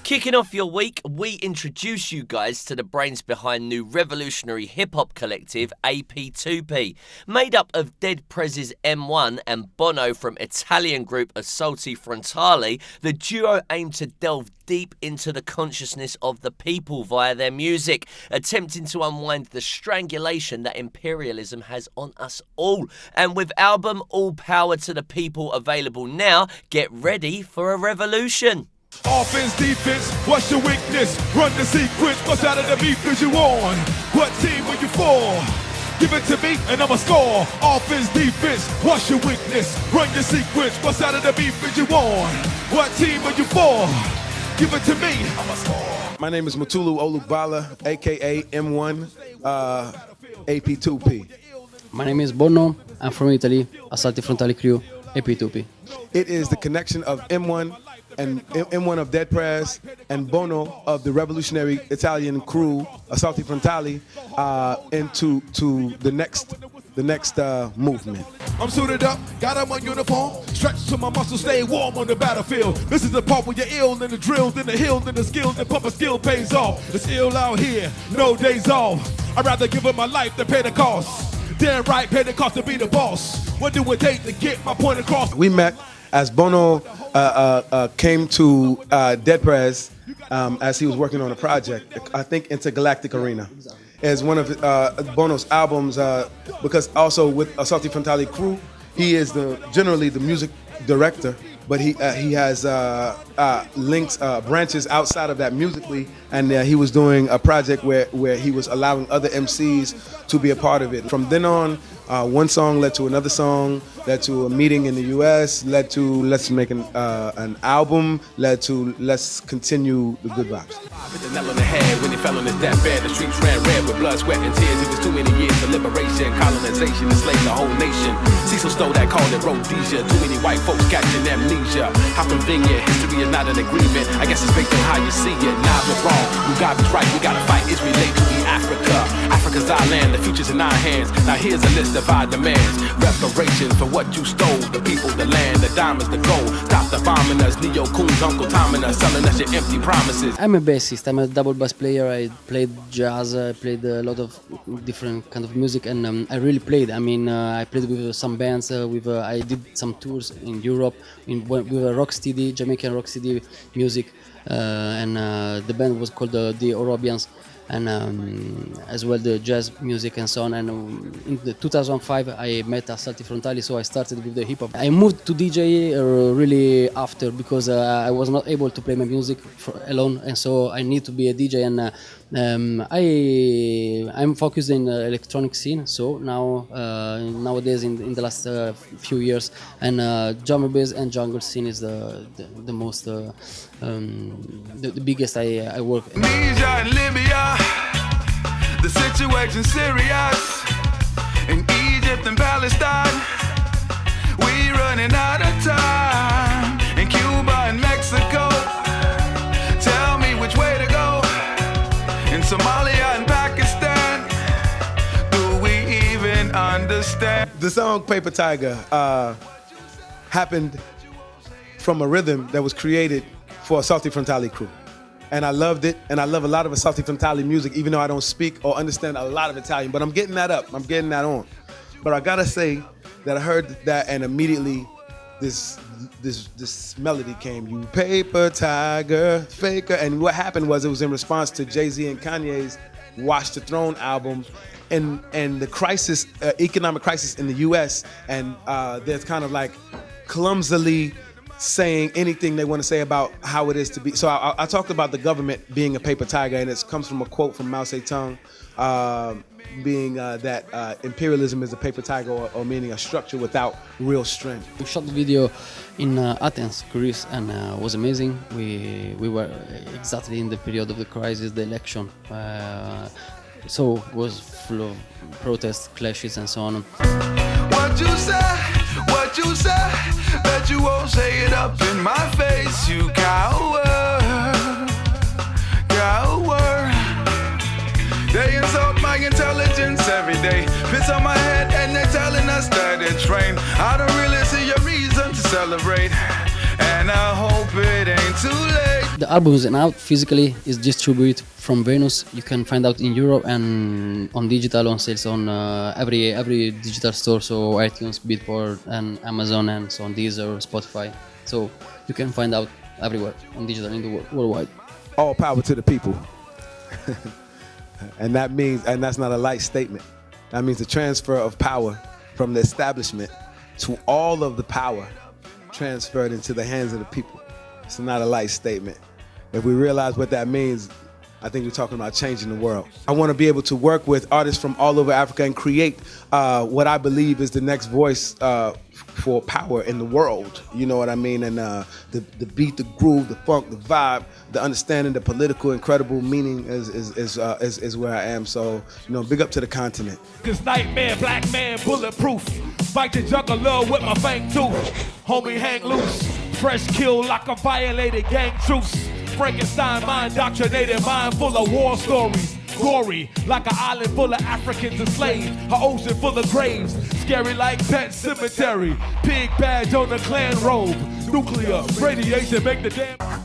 Kicking off your week, we introduce you guys to the brains behind new revolutionary hip-hop collective AP2P. Made up of Dead Prez's M1 and Bono from Italian group Assalti Frontali, the duo aim to delve deep into the consciousness of the people via their music, attempting to unwind the strangulation that imperialism has on us all. And with album All Power to the People available now, get ready for a revolution. Offense, defense, what's your weakness? Run the sequence, what's out of the beef is you on? What team are you for? Give it to me and I'ma score. Offense, defense, what's your weakness? Run your sequence, what's out of the beef is you on? What team are you for? Give it to me, I'ma score. My name is Mutulu Olubala, aka M1, AP2P. My name is Bono, I'm from Italy, Assalti Frontali crew, AP2P. It is the connection of M1 and M1 of Dead Prez and Bono of the revolutionary Italian crew, Assalti Frontali, into the next movement. I'm suited up, got on my uniform, stretched so my muscles stay warm on the battlefield. This is the part where you're ill and the drilled and the healed and the skilled and pump skill pays off. It's ill out here, no days off. I'd rather give up my life than pay the cost. Damn right, pay the cost to be the boss. What do it take to get my point across? We met as Bono came to Dead Prez as he was working on a project, I think Intergalactic Arena. As one of Bono's albums, because also with Assalti Frontali crew, he is generally the music director, but he has links, branches outside of that musically, and he was doing a project where he was allowing other MCs to be a part of it. From then on, one song led to another song, led to a meeting in the US, led to let's make an album, led to let's continue the good vibes. With the nail on the head when he fell on his deathbed, the streets ran red with blood, sweat, and tears. It was too many years for liberation, colonization, enslaved the whole nation. Cecil Stowe that called it Rhodesia. Too many white folks catching amnesia. How convenient, history is not an agreement. I guess it's based on how you see it. Nah, we're wrong. Mugabe's right, we gotta fight. It's related to Africa. Africa's our land, the future's in our hands. Now here's a list of our demands. Reparation for what you stole, the people, the land, the diamonds, the gold. Stop the bombing us, Neo Coons, Uncle Tom and us, selling us your empty promises. I'm a bassist, I'm a double bass player. I played jazz, I played a lot of different kind of music, and I really played. I mean, I played with some bands, I did some tours in Europe with a rocksteady, Jamaican rocksteady music, and the band was called the Orobians. And as well the jazz music and so on. And in 2005 I met Assalti Frontali, so I started with the hip hop. I moved to DJ really after, because I was not able to play my music alone, and so I need to be a DJ. And I'm focused in the electronic scene. So now nowadays in the last few years, and drum and bass and jungle scene is the most the biggest I work. Tunisia and Libya, the situation serious. In Egypt and Palestine, we running out of time. In Cuba and Mexico, tell me which way to go. In Somalia and Pakistan, do we even understand? The song Paper Tiger happened from a rhythm that was created for Assalti Frontali crew. And I loved it, and I love a lot of Assalti Frontali music, even though I don't speak or understand a lot of Italian, but I'm getting that up, I'm getting that on. But I gotta say that I heard that, and immediately this melody came, you paper tiger, faker. And what happened was, it was in response to Jay-Z and Kanye's Watch the Throne album, and the crisis, economic crisis in the US, and there's kind of like clumsily saying anything they want to say about how it is to be. So I talked about the government being a paper tiger, and it comes from a quote from Mao Zedong, being that imperialism is a paper tiger, or meaning a structure without real strength. We shot the video in Athens, Greece, and it was amazing. We were exactly in the period of the crisis, the election. So it was full of protests, clashes, and so on. What you say, bet you won't say it up in my face, you coward, coward. They insult my intelligence every day, piss on my head and they're telling us that it's rain. I don't really see a reason to celebrate, and I hope it ain't too late. The album is out physically. It's distributed from Venus. You can find out in Europe and on digital, on sales on every digital store. So iTunes, Beatport, and Amazon, and so on, Deezer, Spotify. So you can find out everywhere on digital in the world, worldwide. All power to the people. And that means, and that's not a light statement. That means the transfer of power from the establishment to all of the power transferred into the hands of the people. It's not a light statement. If we realize what that means, I think we're talking about changing the world. I want to be able to work with artists from all over Africa and create what I believe is the next voice for power in the world. You know what I mean? And the beat, the groove, the funk, the vibe, the understanding, the political, incredible meaning is where I am. So, you know, big up to the continent. This nightmare, black man, bulletproof. Fight the juggler with my fang tooth. Homie, hang loose. Fresh kill like a violated gang truce. Frankenstein, mind indoctrinated, mind full of war stories. Gory, like an island full of Africans enslaved. An ocean full of graves. Scary like Pet Cemetery. Pig badge on the clan robe. Nuclear radiation make the damn...